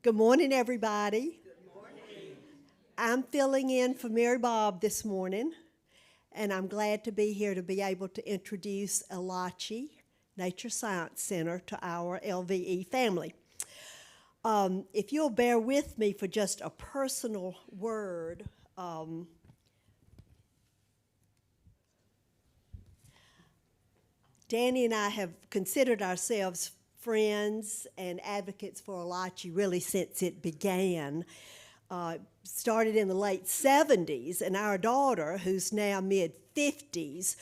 Good morning, everybody. Good morning. I'm filling in for Mary Bob this morning, and I'm glad to be here to be able to introduce Elachi Nature Science Center to our LVE family. If you'll bear with me for just a personal word, Danny and I have considered ourselves friends and advocates for Elachi really since it began. Started in the late 70s, and our daughter, who's now mid-50s,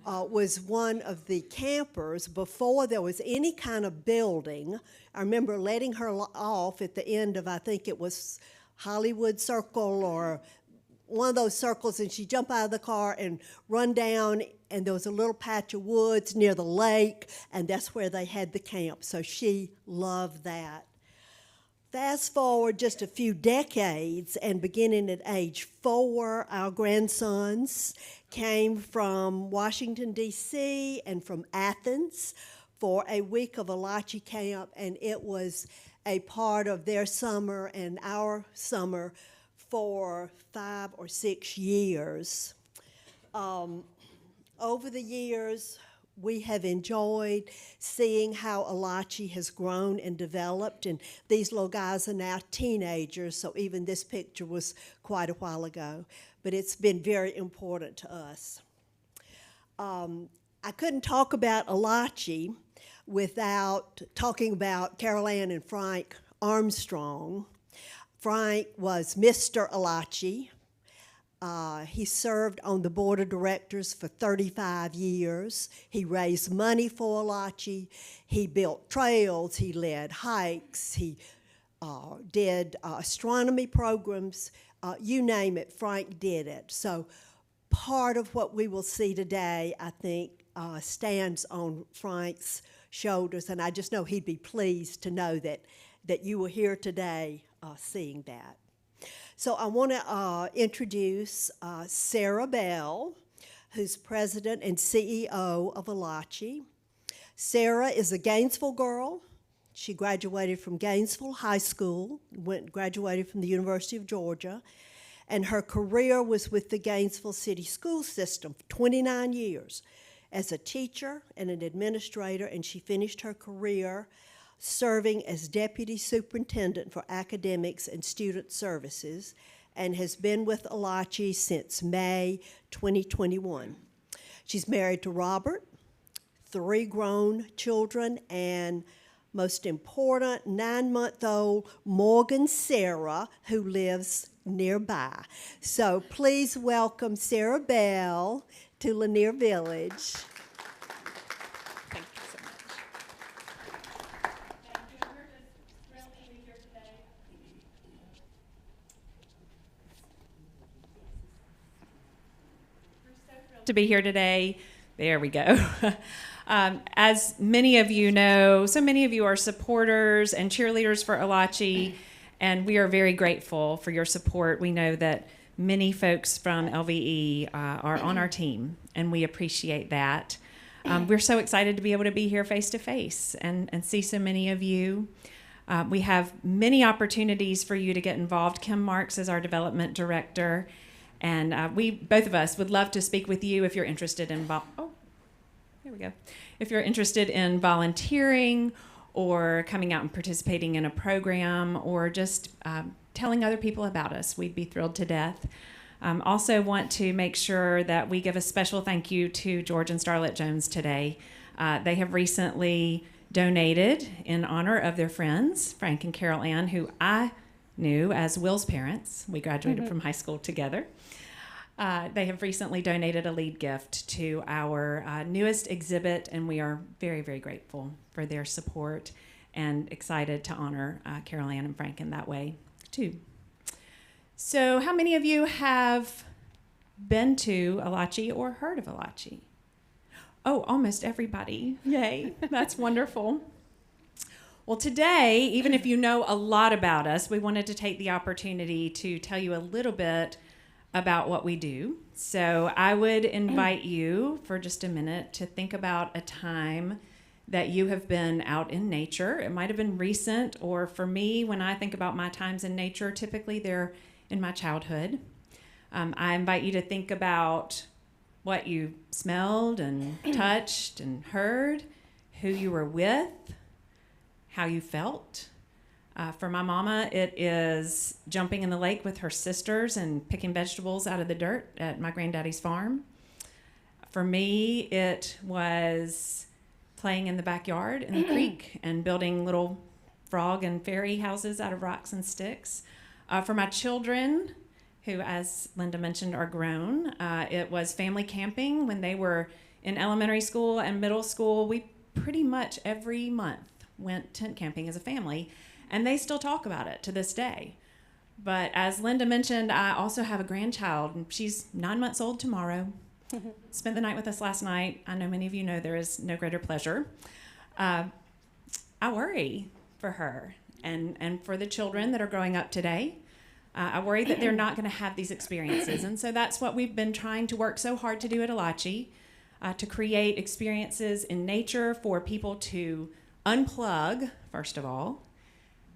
was one of the campers before there was any kind of building. I remember letting her off at the end of, I think it was Hollywood Circle or one of those circles, and she'd jump out of the car and run down, and there was a little patch of woods near the lake, and that's where they had the camp. So she loved that. Fast forward just a few decades, and beginning at age 4, our grandsons came from Washington, D.C., and from Athens for a week of Elachi camp, and it was a part of their summer and our summer for 5 or 6 years. Over the years, we have enjoyed seeing how Elachi has grown and developed, and these little guys are now teenagers, so even this picture was quite a while ago, but it's been very important to us. I couldn't talk about Elachi without talking about Carol Ann and Frank Armstrong. Frank was Mr. Elachi. He served on the board of directors for 35 years. He raised money for Elachi. He built trails. He led hikes. He did astronomy programs. You name it, Frank did it. So part of what we will see today, I think, stands on Frank's shoulders, and I just know he'd be pleased to know that you were here today seeing that. So I want to introduce Sarah Bell, who's president and CEO of Elachi. Sarah is a Gainesville girl. She graduated from Gainesville High School, graduated from the University of Georgia, and her career was with the Gainesville City School System for 29 years as a teacher and an administrator, and she finished her career serving as Deputy Superintendent for Academics and Student Services, and has been with Elachi since May 2021. She's married to Robert, 3 grown children, and most important, 9-month-old Morgan Sarah, who lives nearby. So please welcome Sarah Bell to Lanier Village. To be here today. There we go. As many of you know, so many of you are supporters and cheerleaders for Elachi, and we are very grateful for your support. We know that many folks from LVE are on our team, and we appreciate that. We're so excited to be able to be here face to face and see so many of you. We have many opportunities for you to get involved. Kim Marks is our development director. And we, both of us, would love to speak with you if you're interested in If you're interested in volunteering or coming out and participating in a program or just telling other people about us, we'd be thrilled to death. Also want to make sure that we give a special thank you to George and Starlette Jones today. They have recently donated in honor of their friends, Frank and Carol Ann, who I knew as Will's parents. We graduated from high school together. They have recently donated a lead gift to our newest exhibit, and we are very, very grateful for their support and excited to honor Carol Ann and Frank in that way, too. So how many of you have been to Elachi or heard of Elachi? Oh, almost everybody. Yay, that's wonderful. Well, today, even if you know a lot about us, we wanted to take the opportunity to tell you a little bit about what we do. So I would invite you for just a minute to think about a time that you have been out in nature. It might have been recent, or for me, when I think about my times in nature, typically they're in my childhood. I invite you to think about what you smelled and touched and heard, who you were with, how you felt. For my mama, it is jumping in the lake with her sisters and picking vegetables out of the dirt at my granddaddy's farm. For me, it was playing in the backyard in the creek and building little frog and fairy houses out of rocks and sticks. For my children, who, as Linda mentioned, are grown, it was family camping when they were in elementary school and middle school. We pretty much every month went tent camping as a family, and they still talk about it to this day. But as Linda mentioned, I also have a grandchild, and she's 9 months old tomorrow. Spent the night with us last night. I know many of you know there is no greater pleasure. I worry for her and for the children that are growing up today. I worry that they're not going to have these experiences. And so that's what we've been trying to work so hard to do at Alachi, to create experiences in nature for people to unplug, first of all,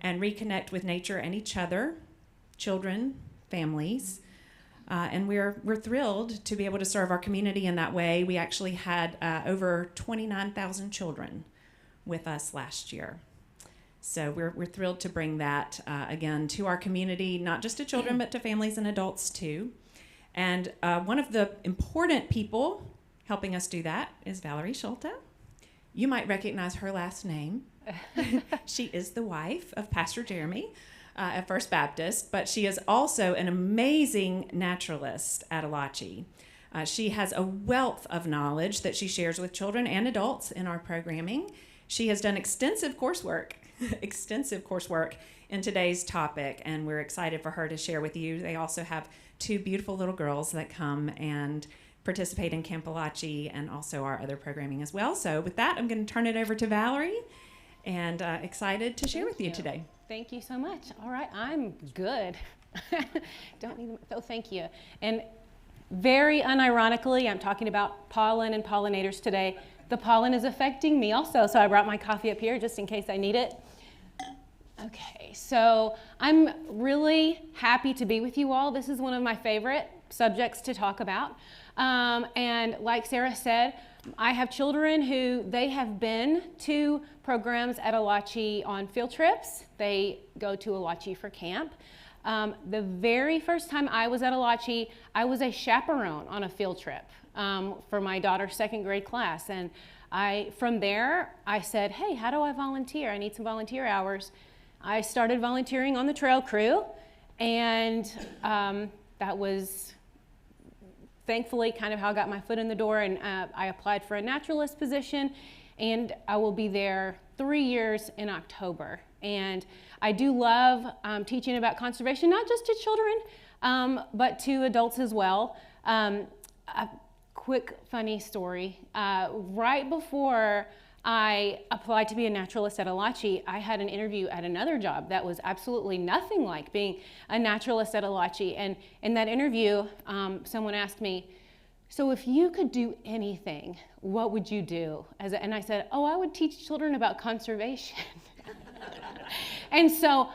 and reconnect with nature and each other, children, families. And we're thrilled to be able to serve our community in that way. We actually had over 29,000 children with us last year. So we're thrilled to bring that, again, to our community, not just to children, but to families and adults too. And one of the important people helping us do that is Valerie Schulte. You might recognize her last name. She is the wife of Pastor Jeremy at First Baptist, but she is also an amazing naturalist at Alachi. She has a wealth of knowledge that she shares with children and adults in our programming. She has done extensive coursework in today's topic, and we're excited for her to share with you. They also have two beautiful little girls that come and participate in Camp Alachi and also our other programming as well. So with that, I'm going to turn it over to Valerie, and excited to share with you today. Thank you so much. All right, I'm good. Don't need, oh, thank you. And very unironically, I'm talking about pollen and pollinators today. The pollen is affecting me also, so I brought my coffee up here just in case I need it. Okay, so I'm really happy to be with you all. This is one of my favorite subjects to talk about. And like Sarah said, I have children who they have been to programs at Alachi on field trips. They go to Alachi for camp. The very first time I was at Alachi, I was a chaperone on a field trip for my daughter's second grade class. And from there, I said, hey, how do I volunteer? I need some volunteer hours. I started volunteering on the trail crew, and that was thankfully kind of how I got my foot in the door, and I applied for a naturalist position, and I will be there 3 years in October. And I do love teaching about conservation, not just to children, but to adults as well. A quick funny story. Right before I applied to be a naturalist at Alachi, I had an interview at another job that was absolutely nothing like being a naturalist at Alachi. And in that interview, someone asked me, so if you could do anything, what would you do? And I said, oh, I would teach children about conservation. And so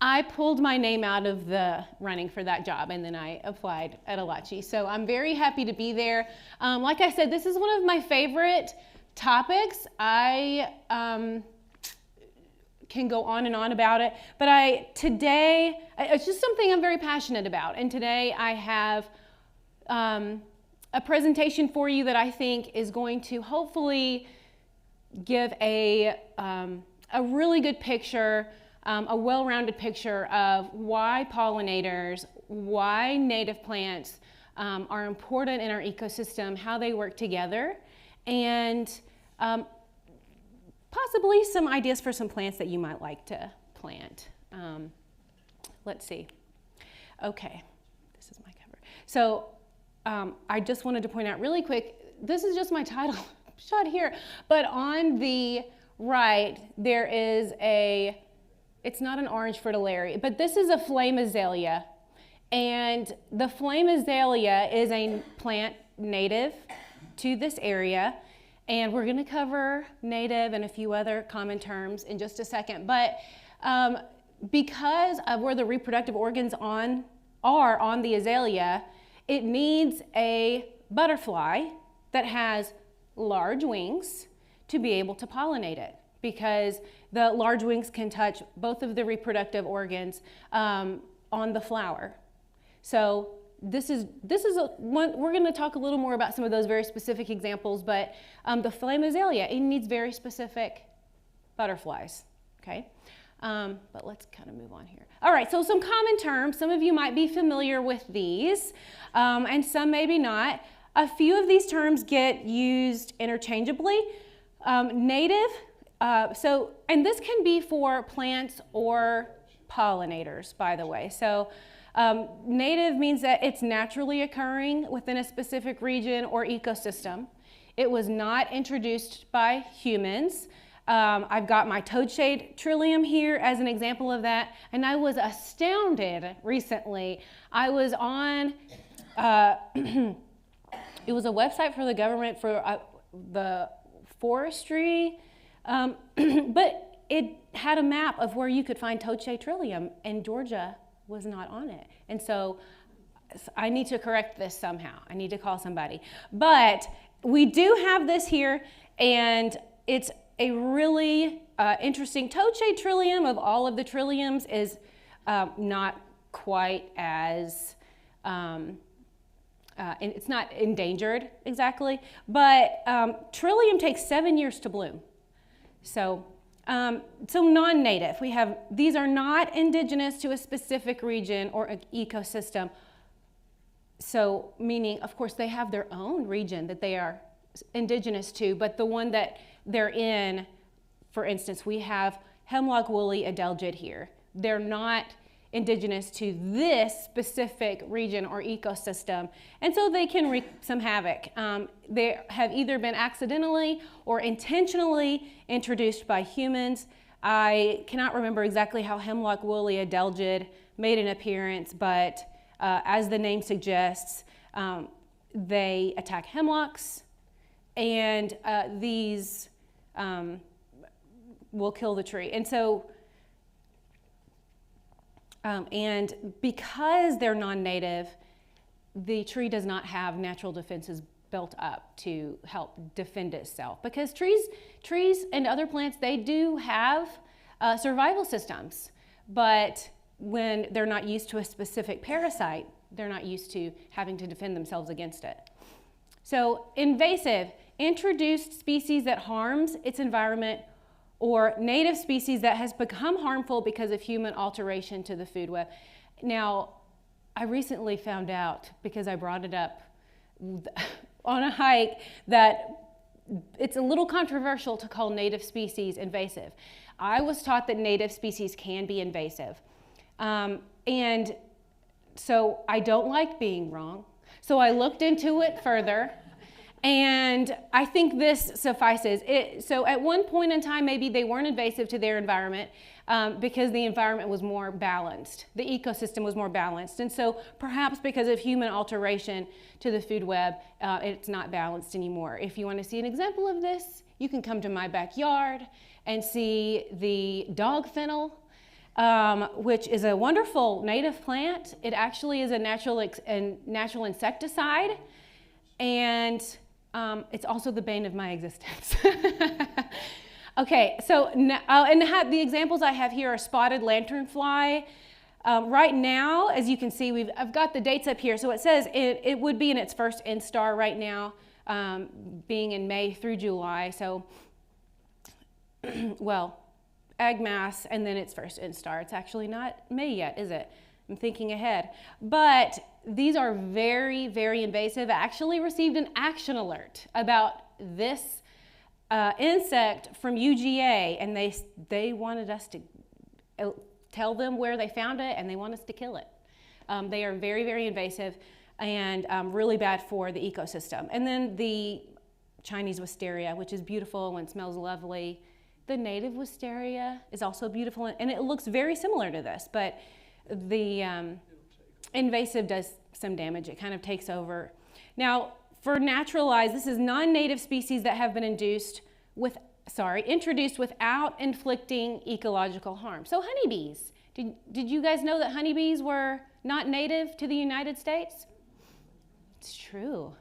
I pulled my name out of the running for that job, and then I applied at Alachi. So I'm very happy to be there. Like I said, this is one of my favorite topics. I can go on and on about it, but today, it's just something I'm very passionate about. And today I have a presentation for you that I think is going to hopefully give a really good picture, a well-rounded picture of why pollinators, why native plants are important in our ecosystem, how they work together, and possibly some ideas for some plants that you might like to plant. Let's see. Okay, this is my cover. So I just wanted to point out really quick, this is just my title shot here, but on the right, there is it's not an orange fritillaria, but this is a flame azalea. And the flame azalea is a plant native to this area. And we're going to cover native and a few other common terms in just a second. But because of where the reproductive organs are on the azalea, it needs a butterfly that has large wings to be able to pollinate it, because the large wings can touch both of the reproductive organs on the flower. So this is one, we're going to talk a little more about some of those very specific examples, but the flame azalea, it needs very specific butterflies, okay? But let's kind of move on here. All right, so some common terms. Some of you might be familiar with these, and some maybe not. A few of these terms get used interchangeably. Native, and this can be for plants or pollinators, by the way. So native means that it's naturally occurring within a specific region or ecosystem. It was not introduced by humans. I've got my toadshade trillium here as an example of that, and I was astounded recently. I was on, it was a website for the government for the forestry, but it had a map of where you could find toadshade trillium, and Georgia was not on it. And so I need to correct this somehow. I need to call somebody. But we do have this here, and it's a really interesting toadshade trillium. Of all of the trilliums, is not quite as, it's not endangered exactly, but trillium takes 7 years to bloom. So non-native, we have, these are not indigenous to a specific region or an ecosystem. So meaning, of course, they have their own region that they are indigenous to, but the one that they're in, for instance, we have hemlock woolly adelgid here. They're not indigenous to this specific region or ecosystem, and so they can wreak some havoc. They have either been accidentally or intentionally introduced by humans. I cannot remember exactly how hemlock woolly adelgid made an appearance, but as the name suggests, they attack hemlocks, and these will kill the tree. And so and because they're non-native, the tree does not have natural defenses built up to help defend itself. Because trees and other plants, they do have survival systems, but when they're not used to a specific parasite, they're not used to having to defend themselves against it. So invasive, introduced species that harms its environment, or native species that has become harmful because of human alteration to the food web. Now, I recently found out, because I brought it up on a hike, that it's a little controversial to call native species invasive. I was taught that native species can be invasive. And so I don't like being wrong. So I looked into it further. And I think this suffices. So at one point in time, maybe they weren't invasive to their environment because the environment was more balanced. The ecosystem was more balanced. And so perhaps because of human alteration to the food web, it's not balanced anymore. If you want to see an example of this, you can come to my backyard and see the dog fennel, which is a wonderful native plant. It actually is a natural insecticide. And it's also the bane of my existence. Okay, so the examples I have here are spotted lanternfly. Right now, as you can see, I've got the dates up here. So it says it would be in its first instar right now, being in May through July. So, well, egg mass and then its first instar. It's actually not May yet, is it? I'm thinking ahead. But these are very, very invasive. I actually received an action alert about this insect from UGA, and they wanted us to tell them where they found it, and they want us to kill it. They are very, very invasive and really bad for the ecosystem. And then the Chinese wisteria, which is beautiful and smells lovely. The native wisteria is also beautiful, and it looks very similar to this, but the invasive does some damage. It kind of takes over. Now, for naturalized, this is non-native species that have been introduced without inflicting ecological harm. So honeybees, did you guys know that honeybees were not native to the United States? It's true.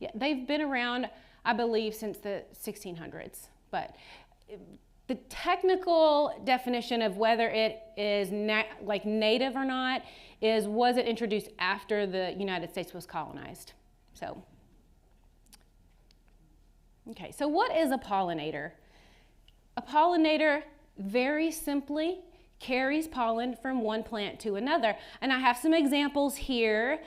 Yeah, they've been around, I believe, since the 1600s, but the technical definition of whether it is native or not was it introduced after the United States was colonized. So, okay, so what is a pollinator? A pollinator, very simply, carries pollen from one plant to another. And I have some examples here.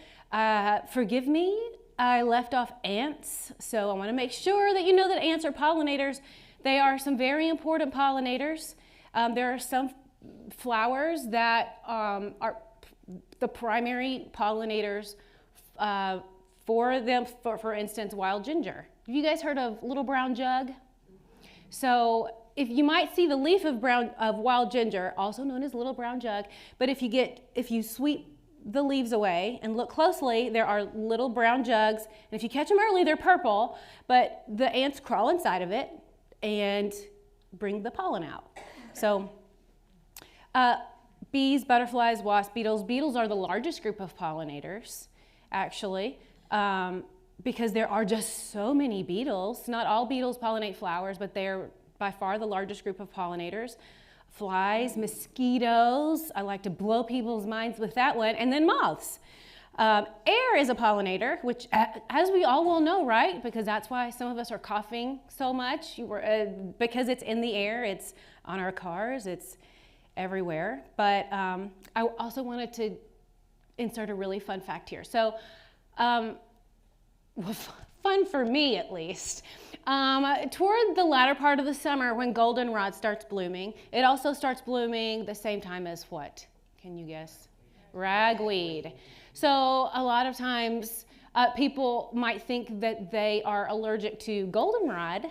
Forgive me, I left off ants, so I want to make sure that you know that ants are pollinators. They are some very important pollinators. There are some flowers that are the primary pollinators for them, for instance, wild ginger. Have you guys heard of little brown jug? So if you might see the leaf of wild ginger, also known as little brown jug, but if you sweep the leaves away and look closely, there are little brown jugs, and if you catch them early, they're purple, but the ants crawl inside of it and bring the pollen out. So bees, butterflies, wasps, beetles. Beetles are the largest group of pollinators, actually, because there are just so many beetles. Not all beetles pollinate flowers, but they're by far the largest group of pollinators. Flies, mosquitoes, I like to blow people's minds with that one, and then moths. Air is a pollinator, which, as we all will know, right? Because that's why some of us are coughing so much, because it's in the air, it's on our cars, it's everywhere. But I also wanted to insert a really fun fact here. So, fun for me at least. Toward the latter part of the summer when goldenrod starts blooming, it also starts blooming the same time as what? Can you guess? Ragweed. So a lot of times people might think that they are allergic to goldenrod,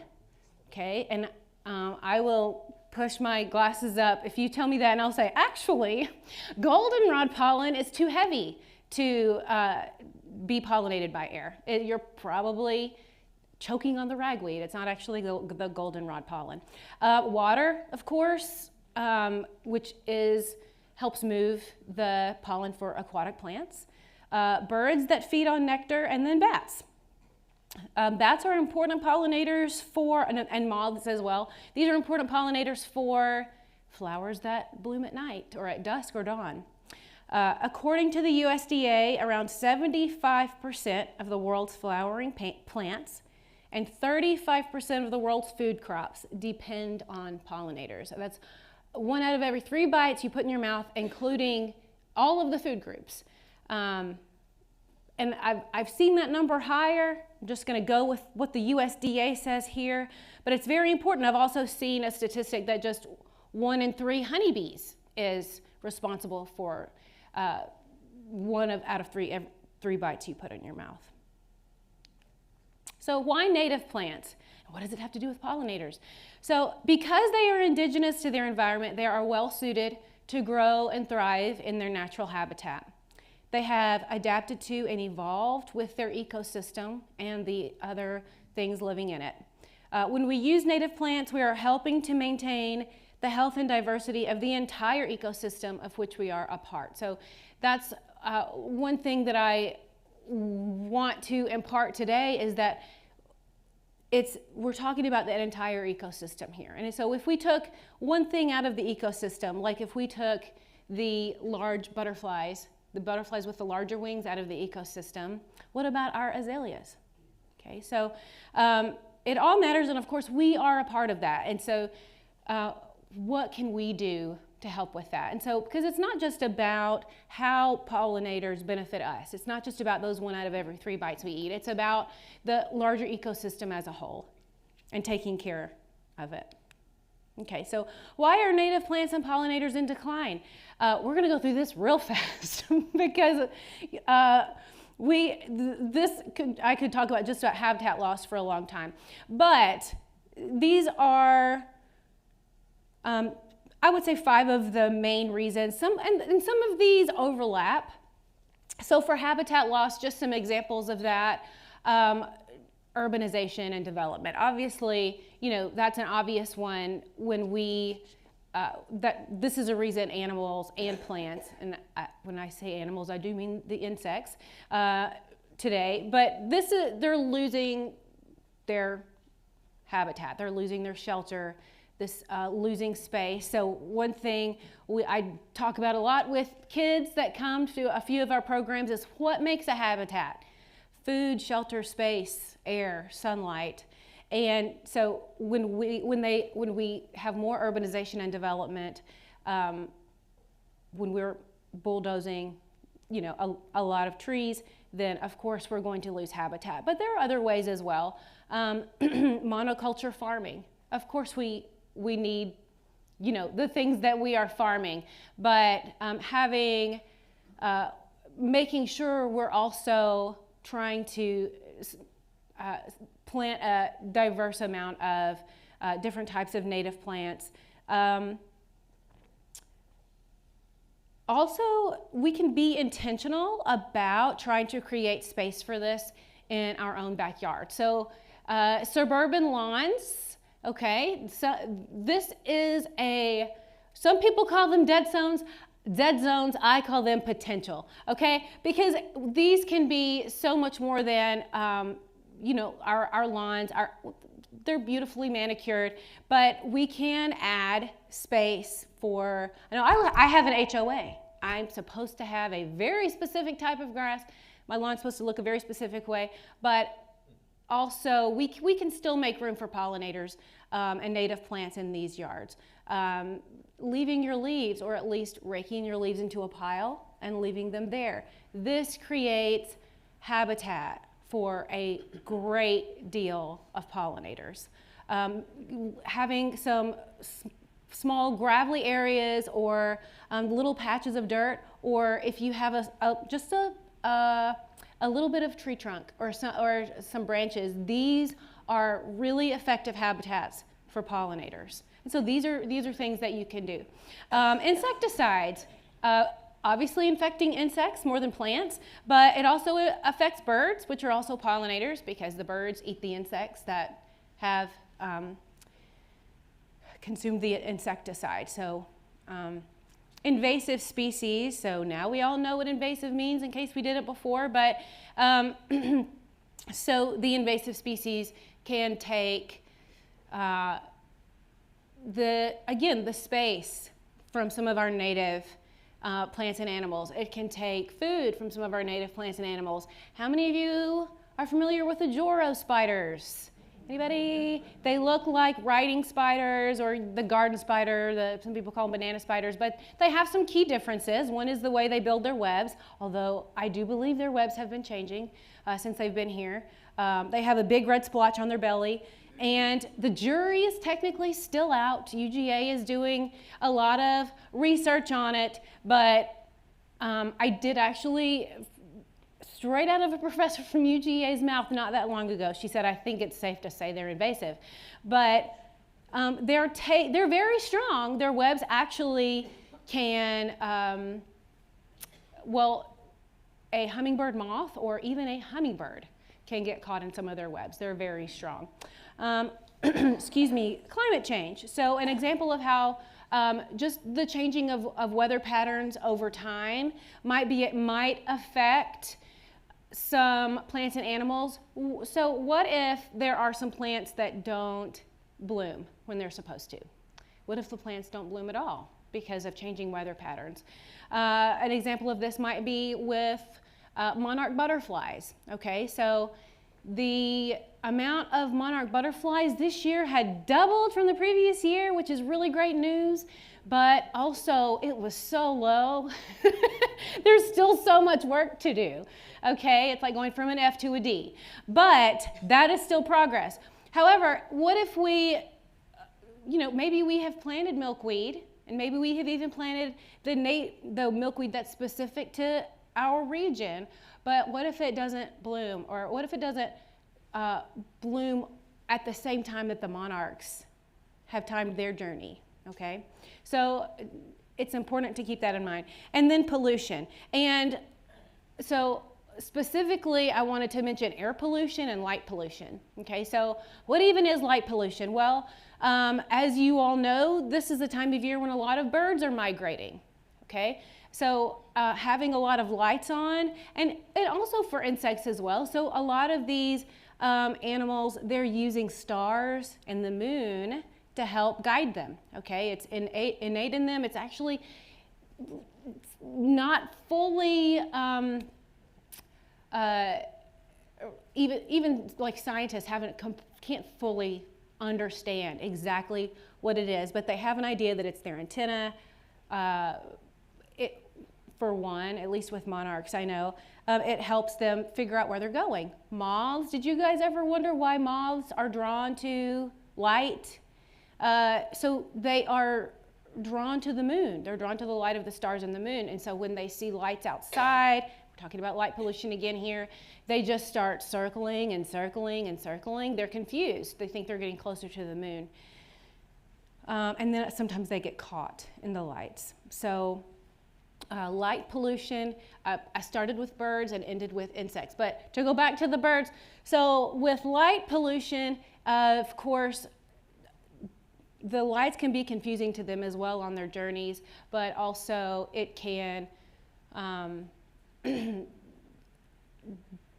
okay? And I will push my glasses up if you tell me that, and I'll say, actually, goldenrod pollen is too heavy to be pollinated by air. You're probably choking on the ragweed. It's not actually the goldenrod pollen. Water, of course, which helps move the pollen for aquatic plants. Birds that feed on nectar, and then bats. Bats are important pollinators and moths as well. These are important pollinators for flowers that bloom at night or at dusk or dawn. According to the USDA, around 75% of the world's flowering plants and 35% of the world's food crops depend on pollinators. That's 1 out of every 3 bites you put in your mouth, including all of the food groups. And I've seen that number higher. I'm just going to go with what the USDA says here, but it's very important. I've also seen a statistic that just 1 in 3 honeybees is responsible for 1 out of 3 bites you put in your mouth. So why native plants? What does it have to do with pollinators? So because they are indigenous to their environment, they are well suited to grow and thrive in their natural habitat. They have adapted to and evolved with their ecosystem and the other things living in it. When we use native plants, we are helping to maintain the health and diversity of the entire ecosystem of which we are a part. So that's one thing that I want to impart today, is that we're talking about that entire ecosystem here. And so if we took one thing out of the ecosystem, like if we took the large butterflies, the butterflies with the larger wings out of the ecosystem, what about our azaleas? Okay, so it all matters, and of course we are a part of that. And so what can we do to help with that? And so, because it's not just about how pollinators benefit us. It's not just about those 1 out of every 3 bites we eat. It's about the larger ecosystem as a whole and taking care of it. Okay, so why are native plants and pollinators in decline? We're going to go through this real fast because I could talk about just about habitat loss for a long time. But these are I would say 5 of the main reasons. Some of these overlap. So for habitat loss, just some examples of that. urbanization and development. Obviously, that's an obvious one when that this is a reason animals and plants, and when I say animals, I do mean the insects today, but they're losing their habitat, they're losing their shelter, losing space. So one thing I talk about a lot with kids that come to a few of our programs is what makes a habitat? Food, shelter, space, air, sunlight. And so when we have more urbanization and development, when we're bulldozing, a lot of trees, then of course we're going to lose habitat. But there are other ways as well. Monoculture farming. Of course we need, the things that we are farming, but making sure we're also trying to plant a diverse amount of different types of native plants. Also, we can be intentional about trying to create space for this in our own backyard. So suburban lawns, okay, so this is some people call them dead zones, I call them potential, okay? Because these can be so much more than, our lawns, they're beautifully manicured, but we can add space for, I have an HOA. I'm supposed to have a very specific type of grass. My lawn's supposed to look a very specific way, but also we can still make room for pollinators and native plants in these yards. Leaving your leaves, or at least raking your leaves into a pile and leaving them there. This creates habitat for a great deal of pollinators. Having some small gravelly areas or little patches of dirt, or if you have just a little bit of tree trunk or some branches, these are really effective habitats for pollinators. And so these are things that you can do. Insecticides, obviously infecting insects more than plants, but it also affects birds, which are also pollinators, because the birds eat the insects that have consumed the insecticide. So invasive species, so now we all know what invasive means in case we didn't before, but so the invasive species can take the space from some of our native plants and animals. It can take food from some of our native plants and animals. How many of you are familiar with the Joro spiders? Anybody? They look like writing spiders or the garden spider, some people call them banana spiders, but they have some key differences. One is the way they build their webs, although I do believe their webs have been changing since they've been here. They have a big red splotch on their belly. And the jury is technically still out. UGA is doing a lot of research on it, but I did actually, straight out of a professor from UGA's mouth not that long ago, she said, I think it's safe to say they're invasive. But they're very strong. Their webs actually can, a hummingbird moth or even a hummingbird can get caught in some of their webs. They're very strong. Climate change. So an example of how just the changing of weather patterns over time might affect some plants and animals. So what if there are some plants that don't bloom when they're supposed to? What if the plants don't bloom at all because of changing weather patterns? An example of this might be with monarch butterflies. Okay, so the amount of monarch butterflies this year had doubled from the previous year, which is really great news, but also it was so low. There's still so much work to do. Okay, it's like going from an F to a D, but that is still progress. However, what if maybe we have planted milkweed, and maybe we have even planted the milkweed that's specific to our region, but what if it doesn't bloom, or what if it doesn't bloom at the same time that the monarchs have timed their journey, okay? So it's important to keep that in mind. And then pollution. And so Specifically, I wanted to mention air pollution and light pollution. Okay, so what even is light pollution? Well, as you all know, this is the time of year when a lot of birds are migrating. Okay, so having a lot of lights on, and also for insects as well. So a lot of these animals, they're using stars and the moon to help guide them. Okay, it's innate in them. It's actually not fully even like scientists can't fully understand exactly what it is, but they have an idea that it's their antenna. For one, at least with monarchs, I know, it helps them figure out where they're going. Moths, did you guys ever wonder why moths are drawn to light? So they are drawn to the moon. They're drawn to the light of the stars and the moon. And so when they see lights outside, we're talking about light pollution again here, they just start circling and circling and circling. They're confused. They think they're getting closer to the moon. And then sometimes they get caught in the lights. So light pollution, I started with birds and ended with insects. But to go back to the birds, so with light pollution, of course, the lights can be confusing to them as well on their journeys, but also it can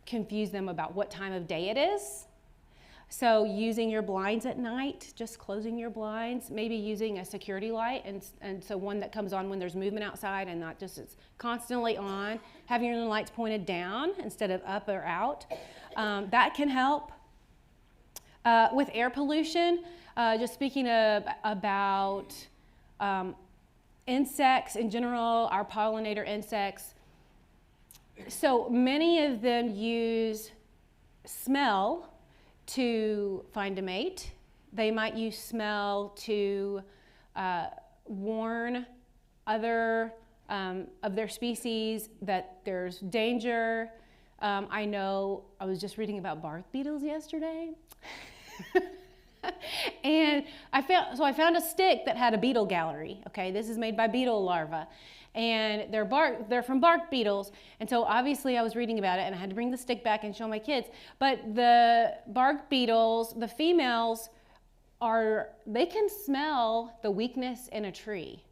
confuse them about what time of day it is. So using your blinds at night, just closing your blinds, maybe using a security light, and so one that comes on when there's movement outside and not just it's constantly on, having your lights pointed down instead of up or out. That can help. With air pollution, just speaking about insects in general, our pollinator insects. So many of them use smell to find a mate. They might use smell to warn other of their species that there's danger. I know I was just reading about bark beetles yesterday. And I found a stick that had a beetle gallery. Okay, this is made by beetle larvae, and they're from bark beetles. And so obviously I was reading about it, and I had to bring the stick back and show my kids. But the bark beetles, the females, they can smell the weakness in a tree.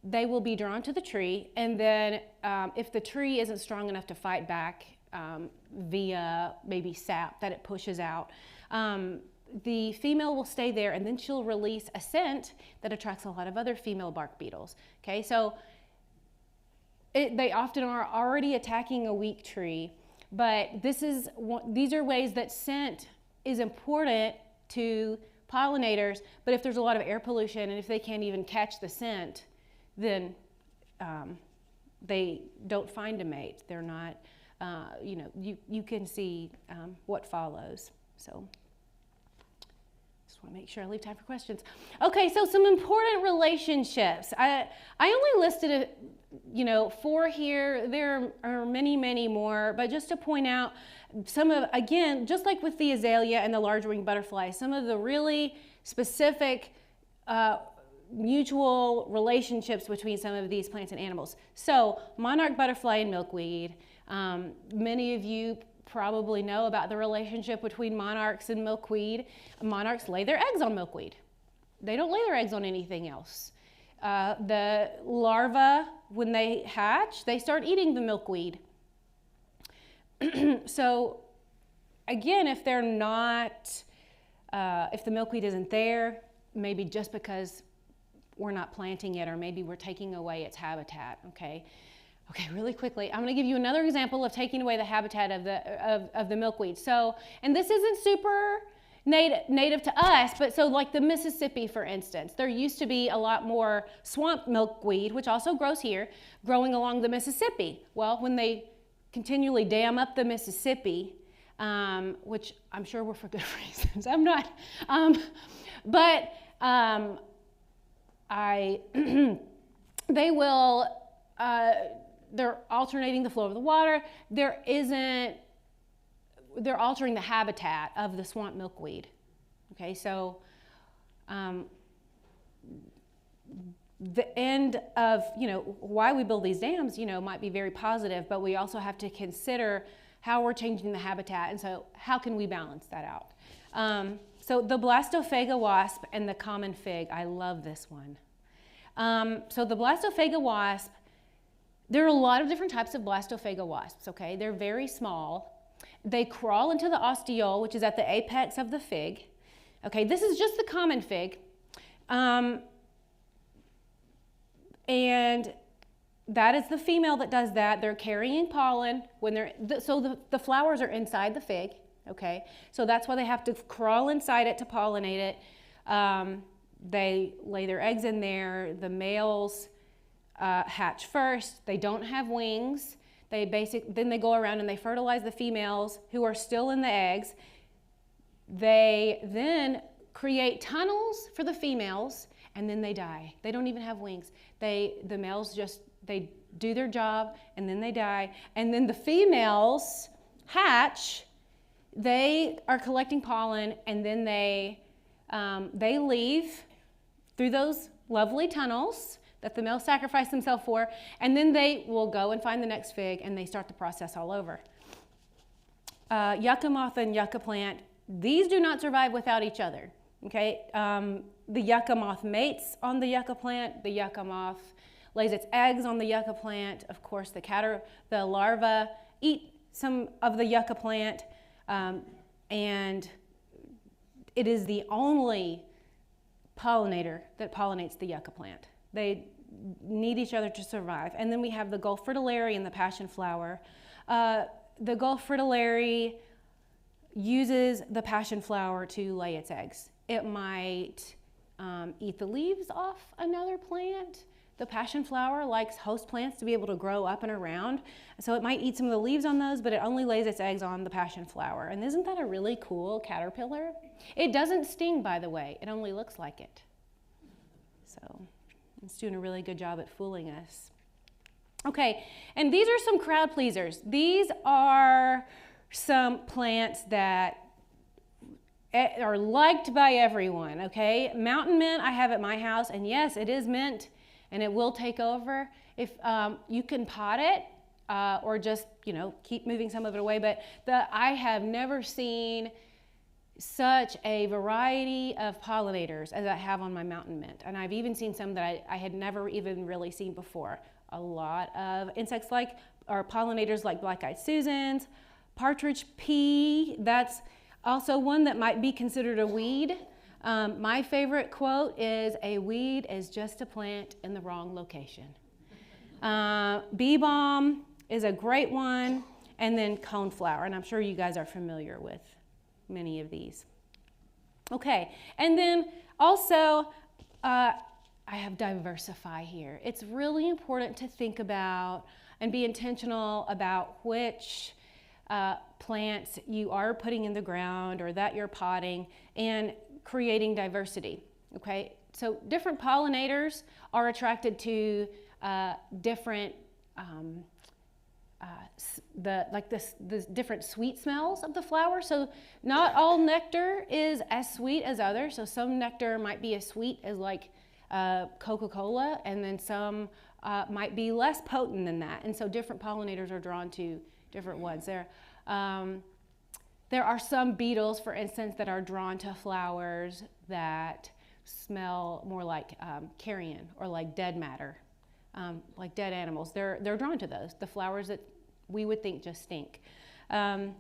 They will be drawn to the tree, and then if the tree isn't strong enough to fight back via maybe sap that it pushes out, the female will stay there, and then she'll release a scent that attracts a lot of other female bark beetles. Okay, so they often are already attacking a weak tree, but these are ways that scent is important to pollinators. But if there's a lot of air pollution and if they can't even catch the scent, then they don't find a mate. They're not, you can see what follows. So just want to make sure I leave time for questions. Okay, so some important relationships. I only listed 4 here. There are many, many more, but just to point out some of, again, just like with the azalea and the large winged butterfly, some of the really specific mutual relationships between some of these plants and animals. So monarch butterfly and milkweed. Many of you probably know about the relationship between monarchs and milkweed. Monarchs lay their eggs on milkweed. They don't lay their eggs on anything else. The larvae, when they hatch, they start eating the milkweed. So again, if they're not, if the milkweed isn't there, maybe just because we're not planting it, or maybe we're taking away its habitat. Okay, really quickly, I'm going to give you another example of taking away the habitat of the milkweed. So, and this isn't super native to us, but so like the Mississippi, for instance, there used to be a lot more swamp milkweed, which also grows here, growing along the Mississippi. Well, when they continually dam up the Mississippi, which I'm sure were for good reasons, I'm not, but they will, they're alternating the flow of the water. They're altering the habitat of the swamp milkweed. Okay, so the end of, why we build these dams, might be very positive, but we also have to consider how we're changing the habitat, and so how can we balance that out? So the blastophaga wasp and the common fig, I love this one. So the blastophaga wasp, there are a lot of different types of blastophaga wasps, okay? They're very small. They crawl into the ostiole, which is at the apex of the fig. Okay, this is just the common fig. And that is the female that does that. They're carrying pollen when the flowers are inside the fig, okay? So that's why they have to crawl inside it to pollinate it. They lay their eggs in there. The males hatch first. They don't have wings. Then they go around and they fertilize the females who are still in the eggs. They then create tunnels for the females, and then they die. They don't even have wings. The males they do their job, and then they die. And then the females hatch. They are collecting pollen, and then they leave through those lovely tunnels that the males sacrifice themselves for, and then they will go and find the next fig, and they start the process all over. Yucca moth and yucca plant, these do not survive without each other, okay? The yucca moth mates on the yucca plant. The yucca moth lays its eggs on the yucca plant. Of course, the larvae eat some of the yucca plant, and it is the only pollinator that pollinates the yucca plant. They need each other to survive. And then we have the Gulf fritillary and the passion flower. The Gulf fritillary uses the passion flower to lay its eggs. It might eat the leaves off another plant. The passion flower likes host plants to be able to grow up and around. So it might eat some of the leaves on those, but it only lays its eggs on the passion flower. And isn't that a really cool caterpillar? It doesn't sting, by the way. It only looks like it. So it's doing a really good job at fooling us. Okay, and these are some crowd pleasers. These are some plants that are liked by everyone, okay? Mountain mint I have at my house, and yes, it is mint, and it will take over. If you can pot it, or just, keep moving some of it away, but I have never seen such a variety of pollinators as I have on my mountain mint. And I've even seen some that I had never even really seen before. A lot of insects or pollinators like black-eyed Susans, partridge pea, that's also one that might be considered a weed. My favorite quote is, "A weed is just a plant in the wrong location." Bee balm is a great one, and then coneflower, and I'm sure you guys are familiar with many of these. Okay, and then also I have diversify here. It's really important to think about and be intentional about which plants you are putting in the ground or that you're potting, and creating diversity, okay? So different pollinators are attracted to different the different sweet smells of the flower. So not all nectar is as sweet as others. So some nectar might be as sweet as Coca-Cola, and then some might be less potent than that. And so different pollinators are drawn to different ones. There are some beetles, for instance, that are drawn to flowers that smell more like carrion or like dead matter, like dead animals. They're drawn to those, the flowers that we would think just stink. Some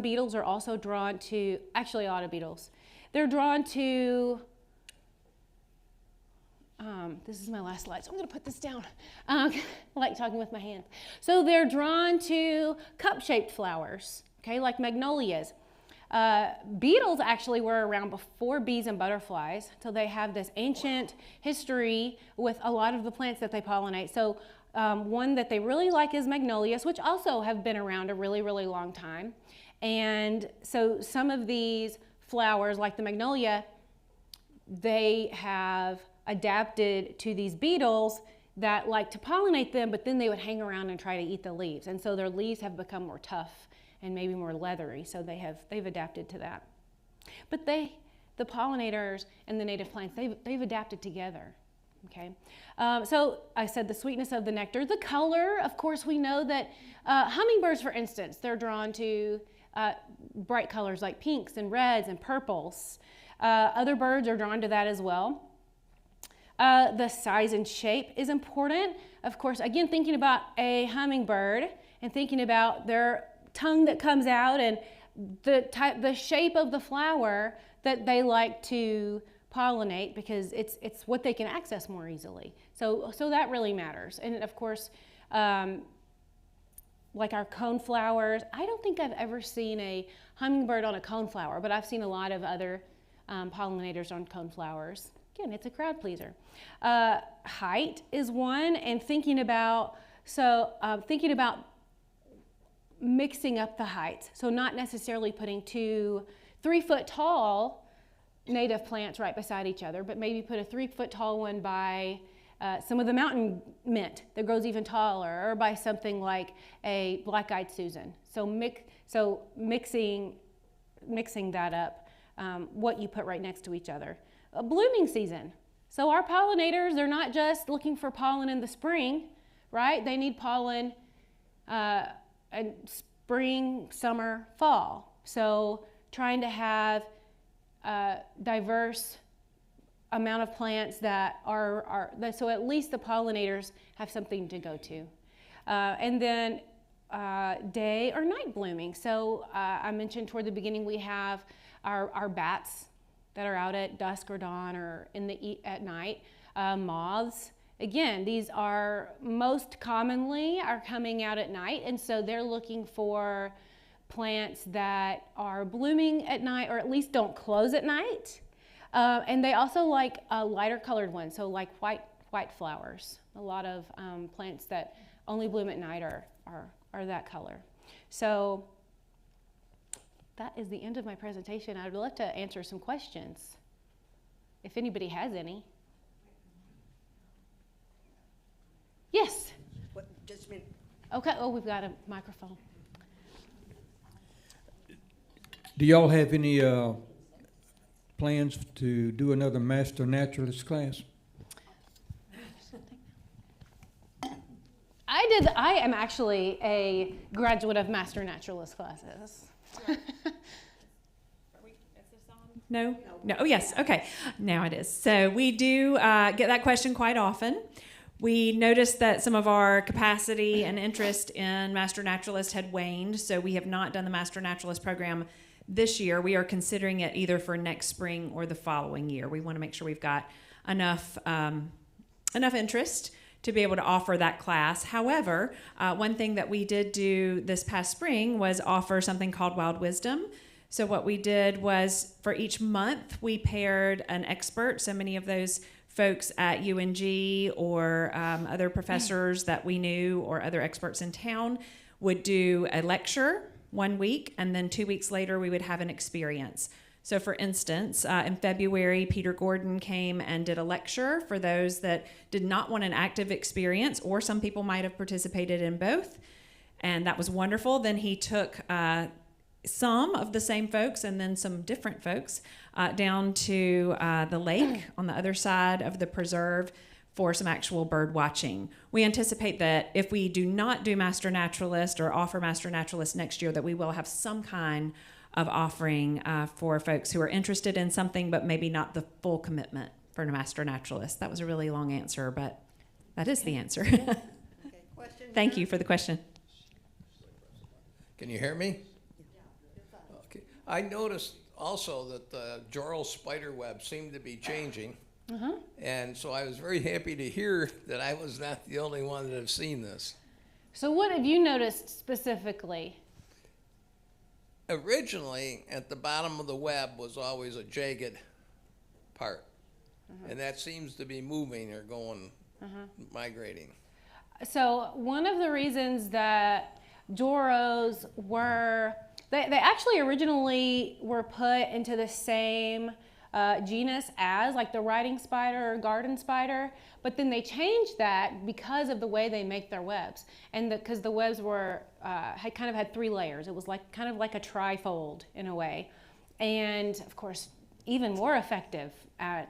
beetles are also drawn to, actually a lot of beetles, they're drawn to, this is my last slide, so I'm going to put this down. I like talking with my hands. So they're drawn to cup-shaped flowers, okay, like magnolias. Beetles actually were around before bees and butterflies, so they have this ancient history with a lot of the plants that they pollinate. So one that they really like is magnolias, which also have been around a really, really long time. And so some of these flowers, like the magnolia, they have adapted to these beetles that like to pollinate them, but then they would hang around and try to eat the leaves. And so their leaves have become more tough and maybe more leathery, so they've adapted to that. But they the pollinators and the native plants, they've adapted together. Okay, so I said the sweetness of the nectar, the color. Of course, we know that hummingbirds, for instance, they're drawn to bright colors like pinks and reds and purples. Other birds are drawn to that as well. The size and shape is important. Of course, again, thinking about a hummingbird and thinking about their tongue that comes out and the shape of the flower that they like to pollinate, because it's what they can access more easily. So that really matters. And of course, like our coneflowers, I don't think I've ever seen a hummingbird on a coneflower, but I've seen a lot of other pollinators on coneflowers. Again, it's a crowd pleaser. Height is one, and thinking about mixing up the heights. So not necessarily putting 2 3-foot tall native plants right beside each other, but maybe put a 3-foot tall one by some of the mountain mint that grows even taller, or by something like a black-eyed Susan. So mixing that up, what you put right next to each other. A blooming season. So our pollinators, they're not just looking for pollen in the spring, right? They need pollen in spring, summer, fall. So trying to have a diverse amount of plants that so at least the pollinators have something to go to. And then day or night blooming. So I mentioned toward the beginning we have our bats that are out at dusk or dawn or at night. Moths. Again, these are most commonly are coming out at night, and so they're looking for plants that are blooming at night, or at least don't close at night. And they also like lighter colored ones, so like white flowers. A lot of plants that only bloom at night are that color. So that is the end of my presentation. I'd love to answer some questions, if anybody has any. Yes? What, just a minute. Okay, oh, we've got a microphone. Do y'all have any plans to do another Master Naturalist class? I am actually a graduate of Master Naturalist classes. No? No. Oh, yes. Okay. Now it is. So we do get that question quite often. We noticed that some of our capacity and interest in Master Naturalist had waned, so we have not done the Master Naturalist program this year. We are considering it either for next spring or the following year. We want to make sure we've got enough interest to be able to offer that class. However, one thing that we did do this past spring was offer something called Wild Wisdom. So what we did was for each month we paired an expert. So many of those folks at UNG or other professors that we knew or other experts in town would do a lecture 1 week, and then 2 weeks later we would have an experience. So for instance, in February, Peter Gordon came and did a lecture for those that did not want an active experience, or some people might have participated in both, and that was wonderful. Then he took some of the same folks and then some different folks down to the lake on the other side of the preserve for some actual bird watching. We anticipate that if we do not do Master Naturalist or offer Master Naturalist next year, that we will have some kind of offering for folks who are interested in something but maybe not the full commitment for a Master Naturalist. That was a really long answer, but that is the answer. Okay, question? Thank you for the question. Can you hear me? Okay. I noticed also that the Joral spider web seemed to be changing. And so I was very happy to hear that I was not the only one that have seen this. So what have you noticed specifically? Originally, at the bottom of the web was always a jagged part. And that seems to be moving or going, migrating. So one of the reasons that Joros were, they actually originally were put into the same genus as like the riding spider or garden spider, but then they changed that because of the way they make their webs, and because the webs were had 3 layers. It was like kind of like a trifold in a way, and of course even more effective at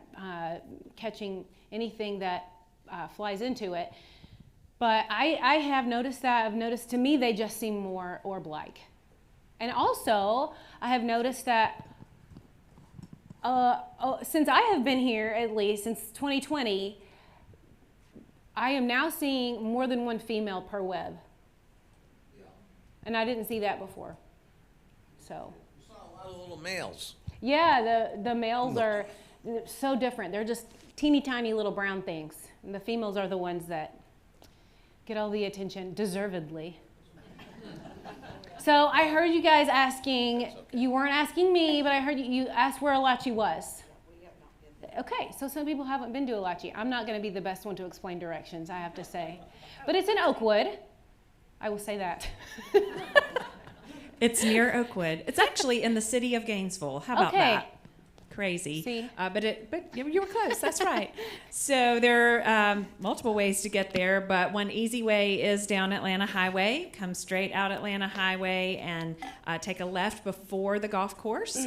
catching anything that flies into it. But I have noticed that. I've noticed, to me, they just seem more orb-like. And also, I have noticed that since I have been here, at least since 2020, I am now seeing more than one female per web. Yeah. And I didn't see that before. So. You saw a lot of little males. Yeah, the males are so different. They're just teeny tiny little brown things. And the females are the ones that get all the attention, deservedly. So I heard you guys asking, you weren't asking me, but I heard you asked where Alachi was. Okay, so some people haven't been to Alachi. I'm not going to be the best one to explain directions, I have to say. But it's in Oakwood. I will say that. It's near Oakwood. It's actually in the city of Gainesville. How about that? Crazy. See? But you were close. That's right. So there are multiple ways to get there, but one easy way is down Atlanta Highway. Come straight out Atlanta Highway and take a left before the golf course.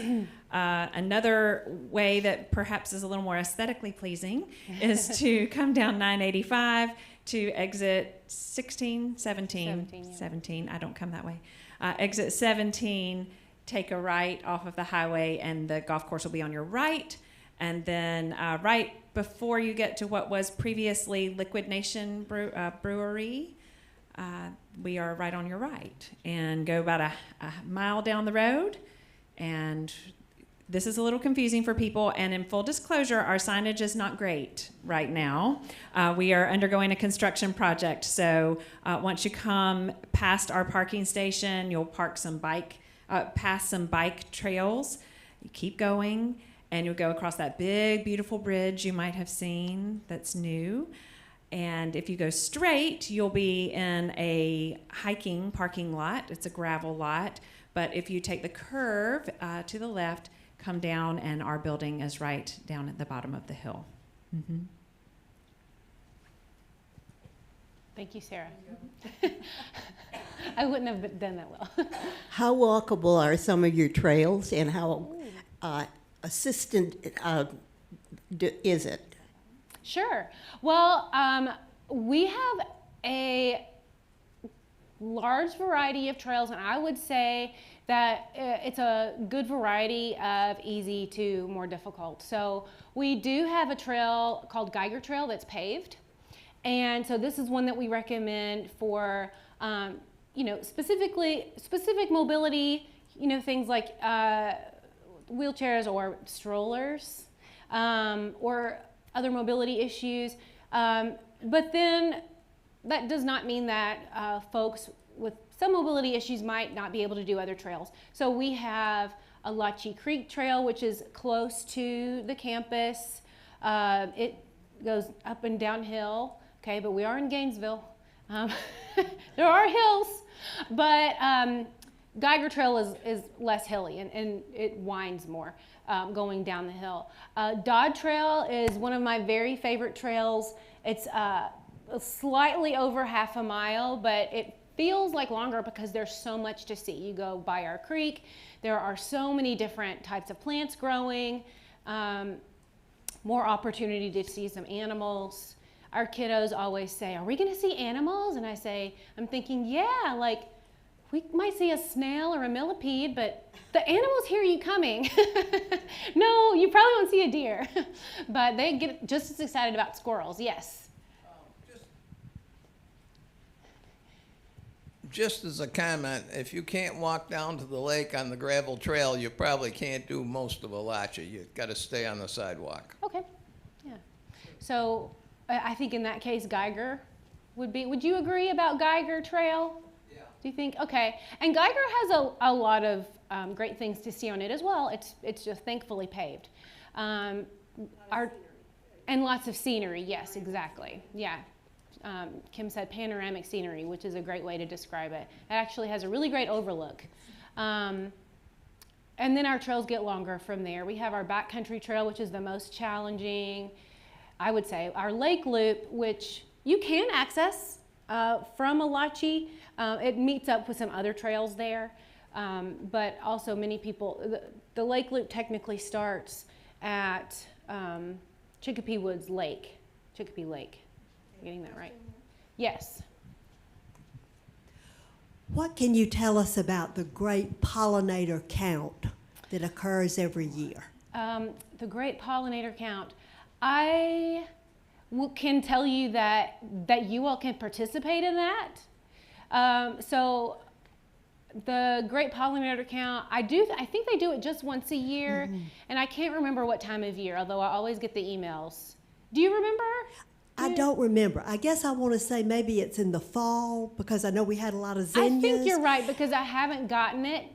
Another way that perhaps is a little more aesthetically pleasing is to come down 985 to exit 17. I don't come that way. Exit 17. Take a right off of the highway, and the golf course will be on your right. And then right before you get to what was previously Liquid Nation Brewery, we are right on your right. And go about a mile down the road. And this is a little confusing for people. And in full disclosure, our signage is not great right now. We are undergoing a construction project. So once you come past our parking station, you'll park past some bike trails. You keep going, and you'll go across that big, beautiful bridge you might have seen that's new. And if you go straight, you'll be in a hiking parking lot. It's a gravel lot. But if you take the curve to the left, come down, and our building is right down at the bottom of the hill. Mm-hmm. Thank you, Sarah. I wouldn't have done that well. How walkable are some of your trails, and how assisted is it? Sure. Well, we have a large variety of trails, and I would say that it's a good variety of easy to more difficult. So we do have a trail called Geiger Trail that's paved. And so this is one that we recommend for, specific mobility, things like wheelchairs or strollers, or other mobility issues. But then that does not mean that folks with some mobility issues might not be able to do other trails. So we have a Alachi Creek Trail, which is close to the campus. It goes up and downhill. Okay, but we are in Gainesville. There are hills, but Geiger Trail is less hilly, and it winds more going down the hill. Dodd Trail is one of my very favorite trails. It's slightly over half a mile, but it feels like longer because there's so much to see. You go by our creek. There are so many different types of plants growing, more opportunity to see some animals. Our kiddos always say, "Are we going to see animals?" And I say, I'm thinking, yeah, like we might see a snail or a millipede, but the animals hear you coming. No, you probably won't see a deer, but they get just as excited about squirrels, yes. Just as a comment, if you can't walk down to the lake on the gravel trail, you probably can't do most of Alachi. You've got to stay on the sidewalk. Okay, yeah. So I think in that case, Geiger would you agree about Geiger Trail? Yeah. Do you think? Okay. And Geiger has a lot of great things to see on it as well. It's just thankfully paved. And lots of scenery, yes, exactly. Yeah. Kim said panoramic scenery, which is a great way to describe it. It actually has a really great overlook. And then our trails get longer from there. We have our backcountry trail, which is the most challenging. I would say our lake loop, which you can access from Alachi. It meets up with some other trails there. But also many people, the Lake Loop technically starts at Chicopee Woods Lake, Chicopee Lake. I'm getting that right? Yes. What can you tell us about the great pollinator count that occurs every year? The great pollinator count. I can tell you that you all can participate in that. So the great pollinator count, I think they do it just once a year, and I can't remember what time of year, although I always get the emails. Do you remember? I don't remember. I guess I want to say maybe it's in the fall because I know we had a lot of zinnias. I think you're right because I haven't gotten it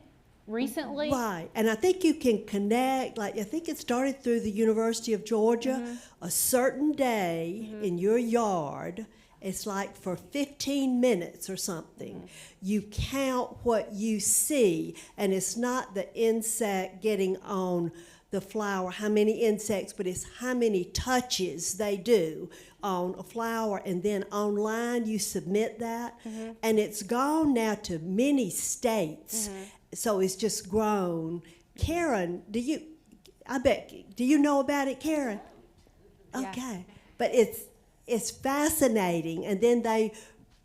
recently. Right, and I think you can connect, like I think it started through the University of Georgia, a certain day in your yard, it's like for 15 minutes or something, you count what you see, and it's not the insect getting on the flower, how many insects, but it's how many touches they do on a flower, and then online you submit that, and it's gone now to many states, so it's just grown. Karen, do you know about it, Karen? Yeah. Okay, but it's fascinating, and then they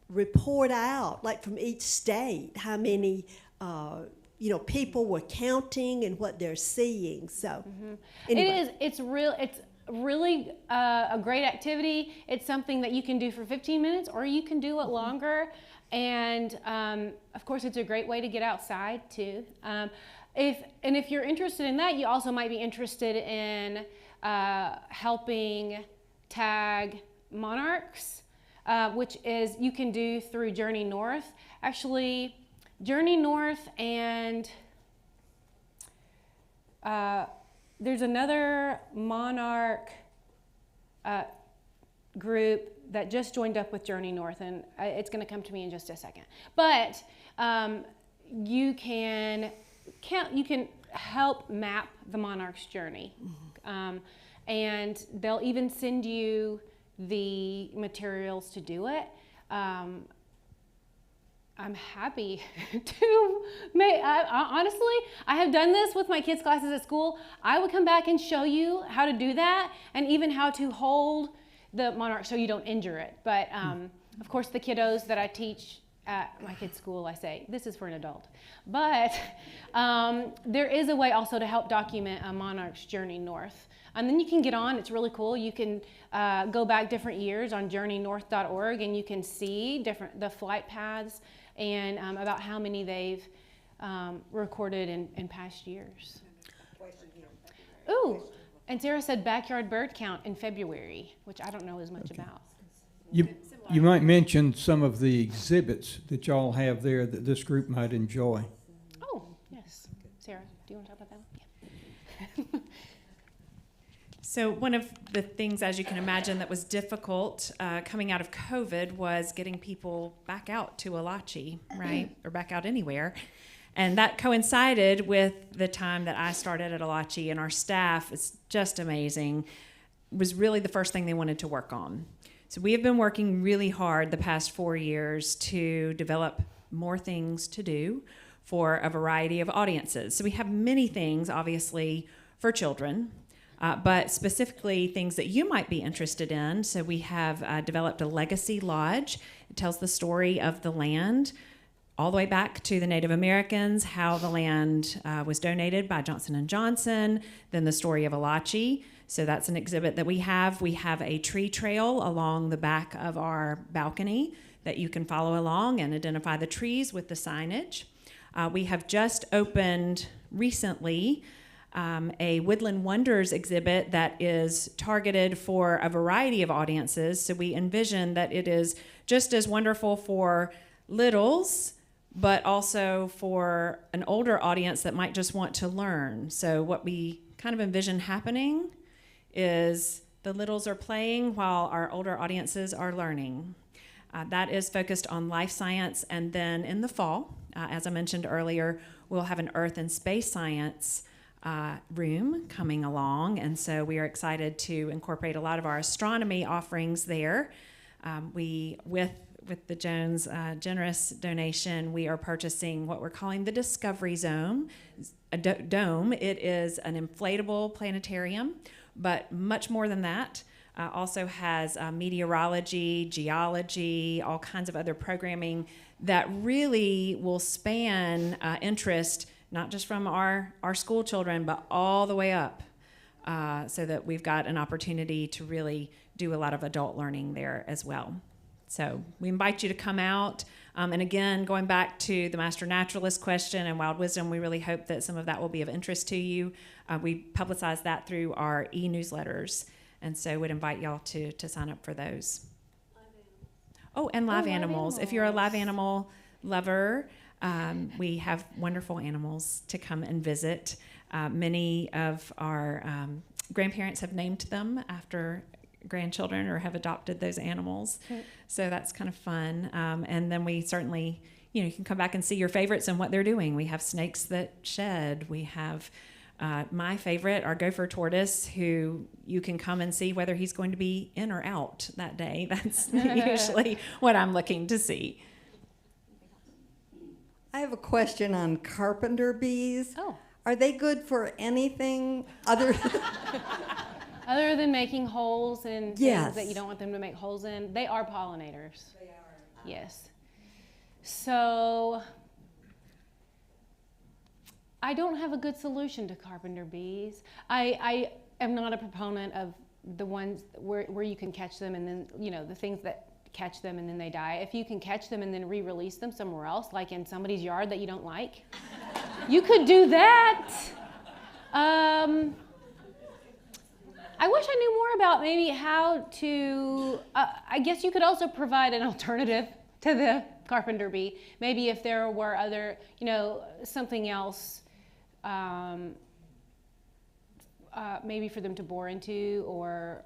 report out, like from each state, how many people were counting and what they're seeing. So anyway. It's really a great activity. It's something that you can do for 15 minutes or you can do it longer. And of course, it's a great way to get outside too. If you're interested in that, you also might be interested in helping tag monarchs, which is you can do through Journey North. Actually, Journey North and there's another monarch group that just joined up with Journey North, and it's going to come to me in just a second. But you can help map the monarch's journey, and they'll even send you the materials to do it. I'm happy to honestly, I have done this with my kids' classes at school. I would come back and show you how to do that and even how to hold the monarch so you don't injure it. But of course, the kiddos that I teach at my kids' school, I say, this is for an adult. But there is a way also to help document a monarch's journey north. And then you can get on, it's really cool. You can go back different years on journeynorth.org and you can see the flight paths and about how many they've recorded in past years. Ooh, and Sarah said backyard bird count in February, which I don't know as much about. You might mention some of the exhibits that y'all have there that this group might enjoy. Oh, yes. Sarah, do you want to talk about that? Yeah. So one of the things, as you can imagine, that was difficult coming out of COVID was getting people back out to Alachi, right? Or back out anywhere. And that coincided with the time that I started at Alachi, and our staff is just amazing. It was really the first thing they wanted to work on. So we have been working really hard the past 4 years to develop more things to do for a variety of audiences. So we have many things, obviously, for children, but specifically things that you might be interested in. So we have developed a legacy lodge. It tells the story of the land all the way back to the Native Americans, how the land was donated by Johnson & Johnson, then the story of Alachi. So that's an exhibit that we have. We have a tree trail along the back of our balcony that you can follow along and identify the trees with the signage. We have just opened recently a Woodland Wonders exhibit that is targeted for a variety of audiences. So we envision that it is just as wonderful for littles, but also for an older audience that might just want to learn. So what we kind of envision happening is the littles are playing while our older audiences are learning. That is focused on life science, and then in the fall, as I mentioned earlier, we'll have an earth and space science room coming along, and so we are excited to incorporate a lot of our astronomy offerings there. With with the Jones generous donation, we are purchasing what we're calling the Discovery Zone, a dome. It is an inflatable planetarium, but much more than that. Also has meteorology, geology, all kinds of other programming that really will span interest, not just from our school children, but all the way up, so that we've got an opportunity to really do a lot of adult learning there as well. So we invite you to come out. And again, going back to the Master Naturalist question and Wild Wisdom, we really hope that some of that will be of interest to you. We publicize that through our e-newsletters, and so would invite y'all to sign up for those. Oh, and live animals. If you're a live animal lover, we have wonderful animals to come and visit. Many of our grandparents have named them after grandchildren or have adopted those animals. So that's kind of fun. And then we certainly, you can come back and see your favorites and what they're doing. We have snakes that shed. We have my favorite, our gopher tortoise, who you can come and see whether he's going to be in or out that day. That's usually what I'm looking to see. I have a question on carpenter bees. Oh. Are they good for anything other? Other than making holes in Yes. things that you don't want them to make holes in, they are pollinators. They are. Yes. So I don't have a good solution to carpenter bees. I am not a proponent of the ones where you can catch them and then, the things that catch them and then they die. If you can catch them and then re-release them somewhere else, like in somebody's yard that you don't like, you could do that. I wish I knew more about maybe how to, I guess you could also provide an alternative to the carpenter bee. Maybe if there were other, something else, maybe for them to bore into, or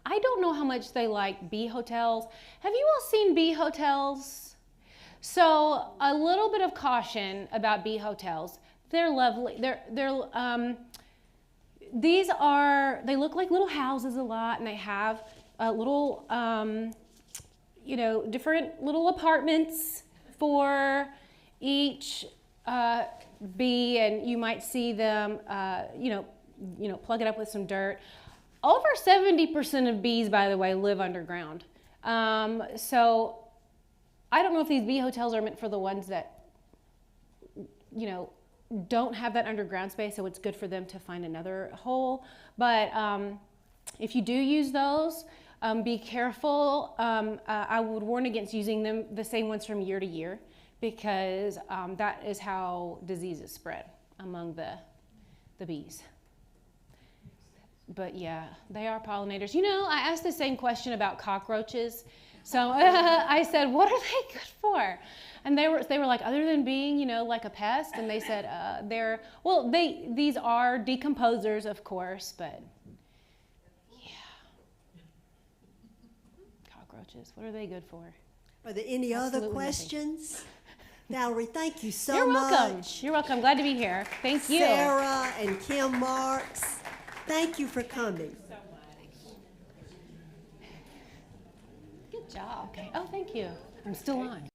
I don't know how much they like bee hotels. Have you all seen bee hotels? So a little bit of caution about bee hotels. They're lovely. They look like little houses a lot, and they have little, different little apartments for each bee, and you might see them, plug it up with some dirt. Over 70% of bees, by the way, live underground. So I don't know if these bee hotels are meant for the ones that, don't have that underground space, so it's good for them to find another hole. But if you do use those, be careful. I would warn against using them, the same ones from year to year, because that is how diseases spread among the bees. But yeah, they are pollinators. I asked the same question about cockroaches. So I said, what are they good for? And they were like, other than being, like a pest, and they said these are decomposers, of course, but yeah. Cockroaches, what are they good for? Are there any other Absolutely questions? Valerie, thank you so You're welcome. much. You're welcome. Glad to be here. Thank you. Sarah and Kim Marks, thank you for coming. Good job. Okay. Oh, thank you. I'm still on.